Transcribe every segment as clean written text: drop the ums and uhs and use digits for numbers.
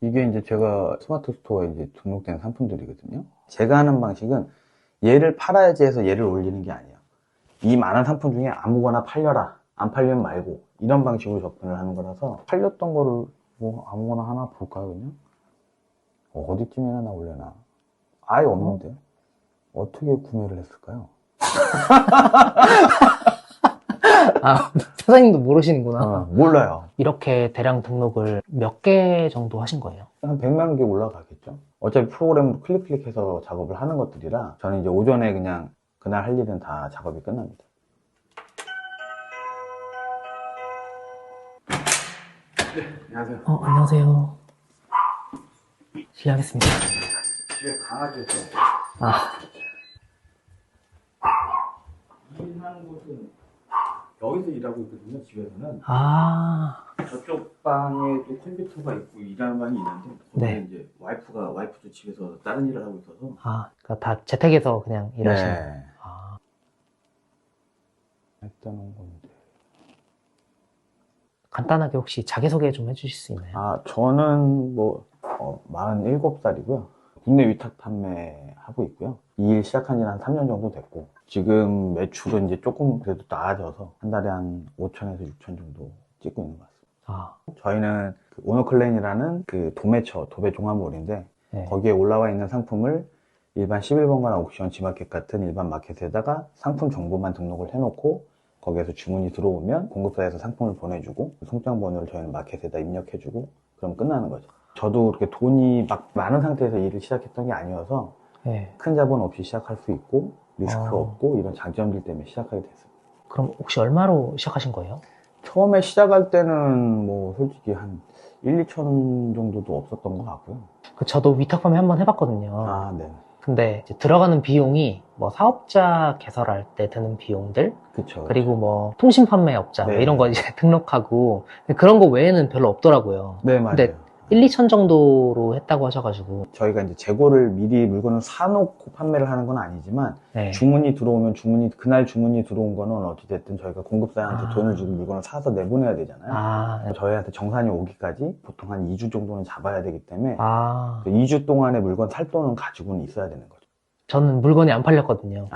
이게 이제 제가 스마트 스토어에 이제 등록된 상품들이거든요. 제가 하는 방식은 얘를 팔아야지 해서 얘를 올리는 게 아니에요. 이 많은 상품 중에 아무거나 팔려라. 안 팔리면 말고. 이런 방식으로 접근을 하는 거라서 팔렸던 거를 뭐 아무거나 하나 볼까요, 그냥? 어디쯤에나 나 올려나? 아예 없는데? 어떻게 구매를 했을까요? 아, 사장님도 모르시는구나. 몰라요. 이렇게 대량 등록을 몇 개 정도 하신 거예요? 한 100만 개 올라가겠죠? 어차피 프로그램으로 클릭해서 작업을 하는 것들이라 저는 이제 오전에 그냥 그날 할 일은 다 작업이 끝납니다. 네, 안녕하세요. 안녕하세요. 실례하겠습니다. 집에 강아지 있어요. 아, 일하는 곳은 여기서 일하고 있거든요, 집에서는. 아, 저쪽 방에 또 컴퓨터가 있고 일하는 방이 있는데 거기에 네. 이제 와이프도 집에서 다른 일을 하고 있어서. 그러니까 다 재택에서 그냥 일하시는 거예요? 네. 했다는 건데. 간단하게 혹시 자기소개 좀 해주실 수 있나요? 저는 47살이고요. 국내 위탁 판매하고 있고요. 이 일 시작한 지는 한 3년 정도 됐고, 지금 매출은 이제 조금 그래도 나아져서 한 달에 한 5천에서 6천 정도 찍고 있는 것 같습니다. 저희는 그 오너클랜이라는 그 도매 종합몰인데, 네. 거기에 올라와 있는 상품을 일반 11번가나 옥션, 지마켓 같은 일반 마켓에다가 상품 정보만 등록을 해놓고 거기에서 주문이 들어오면 공급사에서 상품을 보내주고 송장 번호를 저희는 마켓에다 입력해주고 그럼 끝나는 거죠. 저도 그렇게 돈이 막 많은 상태에서 일을 시작했던 게 아니어서 네. 큰 자본 없이 시작할 수 있고 리스크 아. 없고 이런 장점들 때문에 시작하게 됐습니다. 그럼 혹시 얼마로 시작하신 거예요? 처음에 시작할 때는 뭐 솔직히 한 1, 2천 정도도 없었던 것 같고요. 저도 위탁 판매 한번 해봤거든요. 네. 근데 이제 들어가는 비용이 뭐 사업자 개설할 때 드는 비용들, 그쵸. 그리고 뭐 통신 판매업자 뭐 네. 이런 거 이제 등록하고 그런 거 외에는 별로 없더라고요. 네, 맞아요. 근데 1, 2천 정도로 했다고 하셔가지고. 저희가 이제 재고를 미리 물건을 사놓고 판매를 하는 건 아니지만 네. 주문이 들어오면 그날 주문이 들어온 거는 어찌됐든 저희가 공급사한테 돈을 주고 물건을 사서 내보내야 되잖아요. 네. 저희한테 정산이 오기까지 보통 한 2주 정도는 잡아야 되기 때문에 그 2주 동안에 물건 살 돈은 가지고는 있어야 되는 거죠. 저는 물건이 안 팔렸거든요.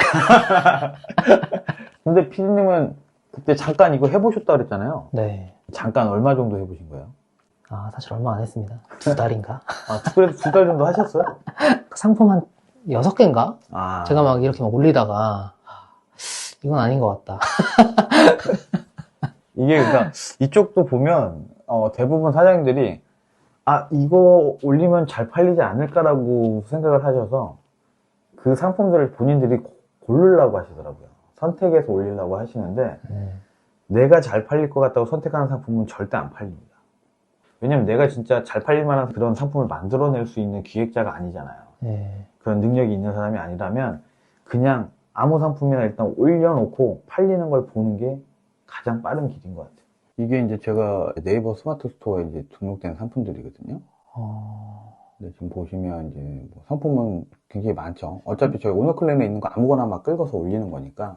근데 피디님은 그때 잠깐 이거 해보셨다 그랬잖아요. 네. 잠깐 얼마 정도 해보신 거예요? 사실 얼마 안 했습니다. 2달인가? 그래도 2달 정도 하셨어요? 상품 한 6개인가? 제가 막 이렇게 막 올리다가 이건 아닌 것 같다. 이게 그러니까 이쪽도 보면 대부분 사장님들이 이거 올리면 잘 팔리지 않을까라고 생각을 하셔서 그 상품들을 본인들이 고르려고 하시더라고요. 선택해서 올리려고 하시는데 내가 잘 팔릴 것 같다고 선택하는 상품은 절대 안 팔립니다. 왜냐면 내가 진짜 잘 팔릴 만한 그런 상품을 만들어낼 수 있는 기획자가 아니잖아요. 그런 능력이 있는 사람이 아니라면 그냥 아무 상품이나 일단 올려놓고 팔리는 걸 보는 게 가장 빠른 길인 것 같아요. 이게 이제 제가 네이버 스마트 스토어에 이제 등록된 상품들이거든요. 네, 지금 보시면 이제 뭐 상품은 굉장히 많죠. 어차피 저희 오너클랜에 있는 거 아무거나 막 긁어서 올리는 거니까.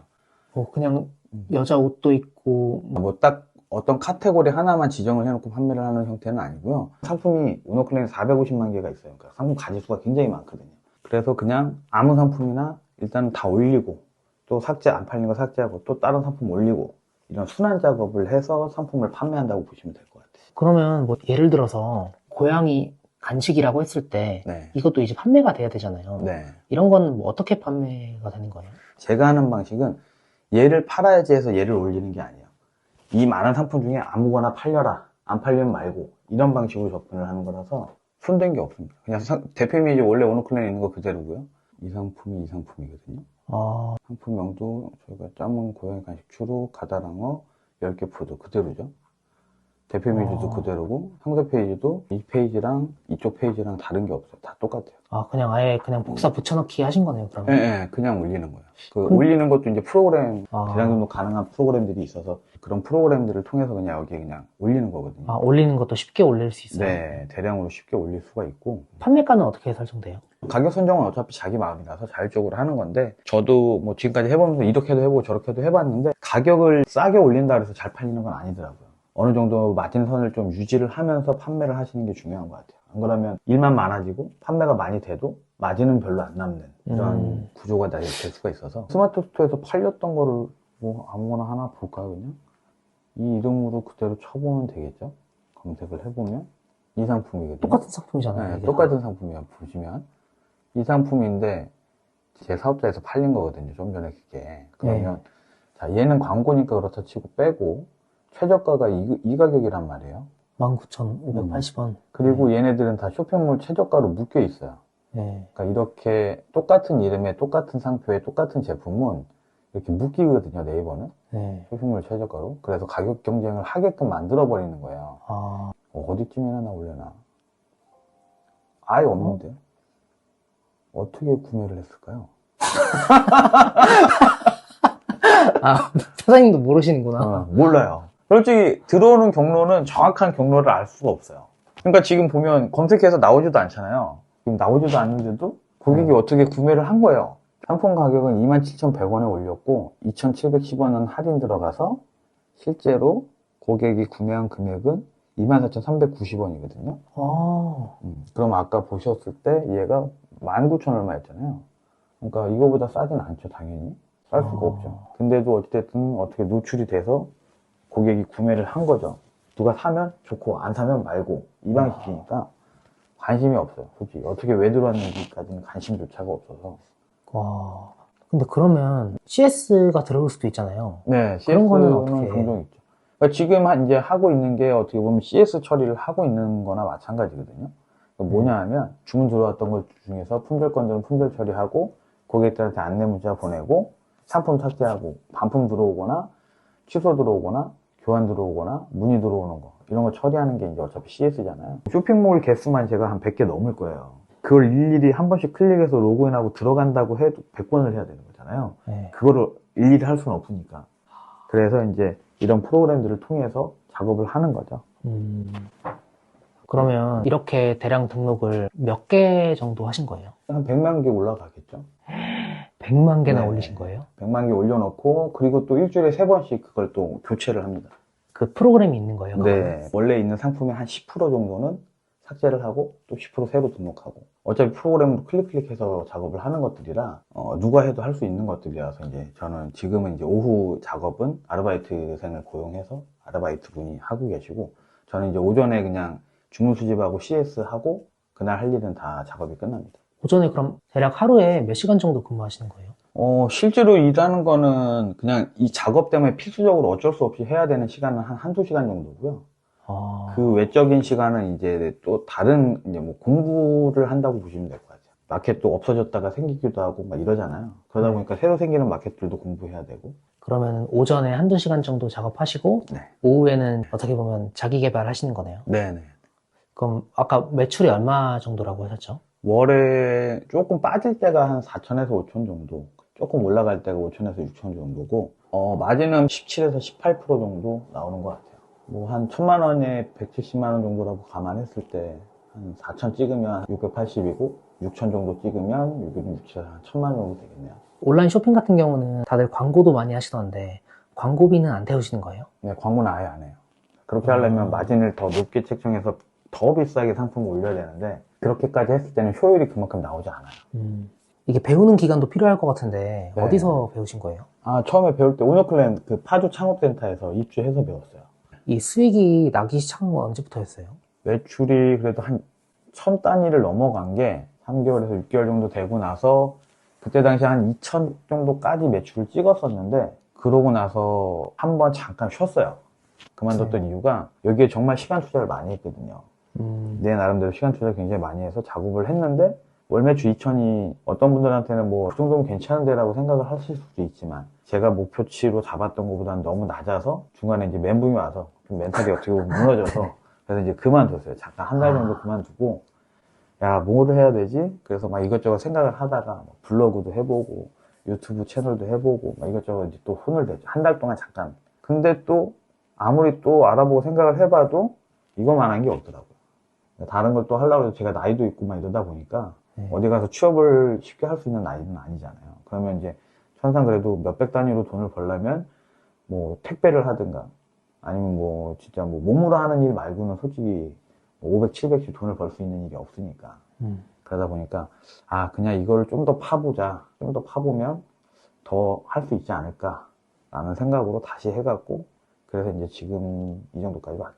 그냥 여자 옷도 있고. 딱 어떤 카테고리 하나만 지정을 해놓고 판매를 하는 형태는 아니고요. 상품이 오너클랜에 450만 개가 있어요. 그러니까 상품 가지수가 굉장히 많거든요. 그래서 그냥 아무 상품이나 일단 다 올리고 또 안 팔린 거 삭제하고 또 다른 상품 올리고 이런 순환 작업을 해서 상품을 판매한다고 보시면 될 것 같아요. 그러면 뭐 예를 들어서 고양이 간식이라고 했을 때 이것도 이제 판매가 돼야 되잖아요. 이런 건 뭐 어떻게 판매가 되는 거예요? 제가 하는 방식은 얘를 팔아야지 해서 얘를 올리는 게 아니에요. 이 많은 상품 중에 아무거나 팔려라. 안 팔리면 말고 이런 방식으로 접근을 하는 거라서 손댄 게 없습니다. 그냥 대표 이미지 원래 오너클랜에 있는 거 그대로고요. 이 상품이 이 상품이거든요. 상품명도 저희가 짬은 고양이 간식 추루, 가다랑어, 10개 푸드 그대로죠. 대표 이미지도 그대로고 상세 페이지도 이 페이지랑 이쪽 페이지랑 다른 게 없어요. 다 똑같아요. 그냥 아예 그냥 복사 붙여넣기 하신 거네요, 그러면? 네, 그냥 올리는 거예요. 올리는 것도 이제 프로그램, 대량 등록 가능한 프로그램들이 있어서 그런 프로그램들을 통해서 그냥 여기에 그냥 올리는 거거든요. 올리는 것도 쉽게 올릴 수 있어요? 네, 대량으로 쉽게 올릴 수가 있고. 판매가는 어떻게 설정돼요? 가격 선정은 어차피 자기 마음이라서 자율적으로 하는 건데, 저도 뭐 지금까지 해보면서 이렇게도 해보고 저렇게도 해봤는데, 가격을 싸게 올린다 그래서 잘 팔리는 건 아니더라고요. 어느 정도 마진선을 좀 유지를 하면서 판매를 하시는 게 중요한 것 같아요. 안 그러면 일만 많아지고 판매가 많이 돼도 마진은 별로 안 남는 이런 구조가 될 수가 있어서 스마트 스토어에서 팔렸던 거를 뭐 아무거나 하나 볼까요, 그냥? 이 이름으로 그대로 쳐보면 되겠죠? 검색을 해보면 이 상품이거든요. 똑같은 상품이잖아요. 네, 이게 똑같은 상품이야. 보시면 이 상품인데 제 사업자에서 팔린 거거든요. 좀 전에 그게. 그러면 자, 얘는 광고니까 그렇다 치고 빼고 최저가가 이 가격이란 말이에요. 19,580원. 그리고 얘네들은 다 쇼핑몰 최저가로 묶여 있어요. 그러니까 이렇게 똑같은 이름의 똑같은 상표의 똑같은 제품은 이렇게 묶이거든요, 네이버는. 쇼핑몰 최저가로. 그래서 가격 경쟁을 하게끔 만들어 버리는 거예요. 어디쯤이나 나오려나? 아예 없는데. 어떻게 구매를 했을까요? 사장님도 모르시는구나. 몰라요. 솔직히 들어오는 경로는 정확한 경로를 알 수가 없어요. 그러니까 지금 보면 검색해서 나오지도 않잖아요. 지금 나오지도 않는데도 고객이 어떻게 구매를 한 거예요. 상품 가격은 27,100원에 올렸고 2,710원은 할인 들어가서 실제로 고객이 구매한 금액은 24,390원이거든요. 그럼 아까 보셨을 때 얘가 19,000 얼마였잖아요. 그러니까 이거보다 싸진 않죠, 당연히. 쌀 수가 없죠. 근데도 어쨌든 어떻게 노출이 돼서 고객이 구매를 한 거죠. 누가 사면 좋고 안 사면 말고 이 방식이니까 관심이 없어요. 솔직히 어떻게 왜 들어왔는지까지는 관심조차가 없어서. 근데 그러면 CS가 들어올 수도 있잖아요. 네, 그런 거는 CS는 어떻게 종종 있죠. 그러니까 지금 이제 하고 있는 게 어떻게 보면 CS 처리를 하고 있는 거나 마찬가지거든요. 그러니까 뭐냐 하면 주문 들어왔던 것 중에서 품절 건들은 품절 처리하고 고객들한테 안내 문자 보내고 상품 삭제하고 반품 들어오거나 취소 들어오거나 교환 들어오거나 문의 들어오는 거 이런 거 처리하는 게 이제 어차피 CS잖아요. 쇼핑몰 개수만 제가 한 100개 넘을 거예요. 그걸 일일이 한 번씩 클릭해서 로그인하고 들어간다고 해도 100번을 해야 되는 거잖아요. 그거를 일일이 할 수는 없으니까. 그래서 이제 이런 프로그램들을 통해서 작업을 하는 거죠. 그러면 이렇게 대량 등록을 몇 개 정도 하신 거예요? 한 100만 개 올라가겠죠. 100만 개나 올리신 거예요? 100만 개 올려놓고 그리고 또 일주일에 3번씩 그걸 또 교체를 합니다. 그 프로그램이 있는 거예요? 네. 원래 있는 상품의 한 10% 정도는 삭제를 하고 또 10% 새로 등록하고 어차피 프로그램으로 클릭해서 작업을 하는 것들이라 누가 해도 할 수 있는 것들이라서 이제 저는 지금은 이제 오후 작업은 아르바이트생을 고용해서 아르바이트 분이 하고 계시고 저는 이제 오전에 그냥 주문 수집하고 CS 하고 그날 할 일은 다 작업이 끝납니다. 오전에 그럼 대략 하루에 몇 시간 정도 근무하시는 거예요? 실제로 일하는 거는 그냥 이 작업 때문에 필수적으로 어쩔 수 없이 해야 되는 시간은 한두 시간 정도고요. 그 외적인 시간은 이제 또 다른 이제 뭐 공부를 한다고 보시면 될 것 같아요. 마켓도 없어졌다가 생기기도 하고 막 이러잖아요. 그러다 보니까 새로 생기는 마켓들도 공부해야 되고. 그러면 오전에 한두 시간 정도 작업하시고 오후에는 어떻게 보면 자기 개발하시는 거네요? 네네. 그럼 아까 매출이 얼마 정도라고 하셨죠? 월에 조금 빠질 때가 한 4천에서 5천 정도, 조금 올라갈 때가 5천에서 6천 정도고 마진은 17에서 18% 정도 나오는 것 같아요. 뭐 한 1,000만 원에 170만 원 정도라고 감안했을 때 한 4천 찍으면 680이고 6천 정도 찍으면 6, 6, 7, 한 1,000만 원 정도 되겠네요. 온라인 쇼핑 같은 경우는 다들 광고도 많이 하시던데 광고비는 안 태우시는 거예요? 네, 광고는 아예 안 해요. 그렇게 하려면 마진을 더 높게 책정해서 더 비싸게 상품을 올려야 되는데 그렇게까지 했을 때는 효율이 그만큼 나오지 않아요. 이게 배우는 기간도 필요할 것 같은데 어디서 배우신 거예요? 처음에 배울 때 오너클랜 그 파주 창업센터에서 입주해서 배웠어요. 이 수익이 나기 시작한 건 언제부터였어요? 매출이 그래도 한 1,000 단위를 넘어간 게 3개월에서 6개월 정도 되고 나서 그때 당시 한 2,000 정도까지 매출을 찍었었는데 그러고 나서 한번 잠깐 쉬었어요. 그만뒀던 이유가 여기에 정말 시간 투자를 많이 했거든요. 내 나름대로 시간 투자를 굉장히 많이 해서 작업을 했는데 월 매출 2,000이 어떤 분들한테는 뭐 그 정도면 괜찮은데 라고 생각을 하실 수도 있지만 제가 목표치로 잡았던 것보다는 너무 낮아서 중간에 이제 멘붕이 와서 좀 멘탈이 어떻게 보면 무너져서 그래서 이제 그만뒀어요. 잠깐 한 달 정도 그만두고 야 뭐를 해야 되지? 그래서 막 이것저것 생각을 하다가 블로그도 해보고 유튜브 채널도 해보고 막 이것저것 이제 또 손을 대죠. 한 달 동안 잠깐. 근데 또 아무리 또 알아보고 생각을 해봐도 이거만한 게 없더라고요. 다른 걸 또 하려고 해도 제가 나이도 있고 막 이러다 보니까 어디 가서 취업을 쉽게 할 수 있는 나이는 아니잖아요. 그러면 이제 천상 그래도 몇백 단위로 돈을 벌려면 뭐 택배를 하든가 아니면 뭐 진짜 뭐 몸으로 하는 일 말고는 솔직히 500, 700씩 돈을 벌 수 있는 일이 없으니까. 그러다 보니까, 그냥 이걸 좀 더 파보자. 좀 더 파보면 더 할 수 있지 않을까. 라는 생각으로 다시 해갖고, 그래서 이제 지금 이 정도까지 왔죠.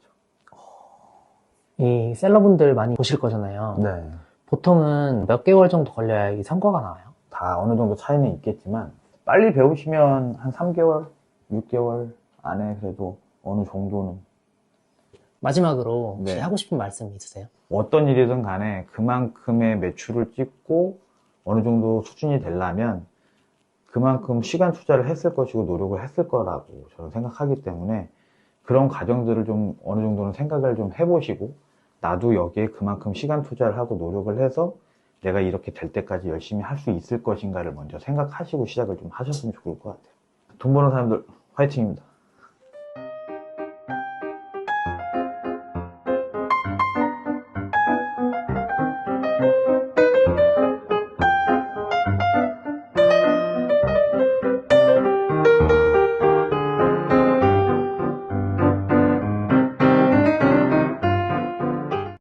이 셀러분들 많이 보실 거잖아요. 네. 보통은 몇 개월 정도 걸려야 이 성과가 나와요? 다 어느 정도 차이는 있겠지만, 빨리 배우시면 한 3개월, 6개월 안에 그래도 어느 정도는. 마지막으로 혹시 네. 하고 싶은 말씀 있으세요? 어떤 일이든 간에 그만큼의 매출을 찍고 어느 정도 수준이 되려면 그만큼 시간 투자를 했을 것이고 노력을 했을 거라고 저는 생각하기 때문에 그런 과정들을 좀 어느 정도는 생각을 좀 해보시고 나도 여기에 그만큼 시간 투자를 하고 노력을 해서 내가 이렇게 될 때까지 열심히 할 수 있을 것인가를 먼저 생각하시고 시작을 좀 하셨으면 좋을 것 같아요. 돈 버는 사람들 화이팅입니다.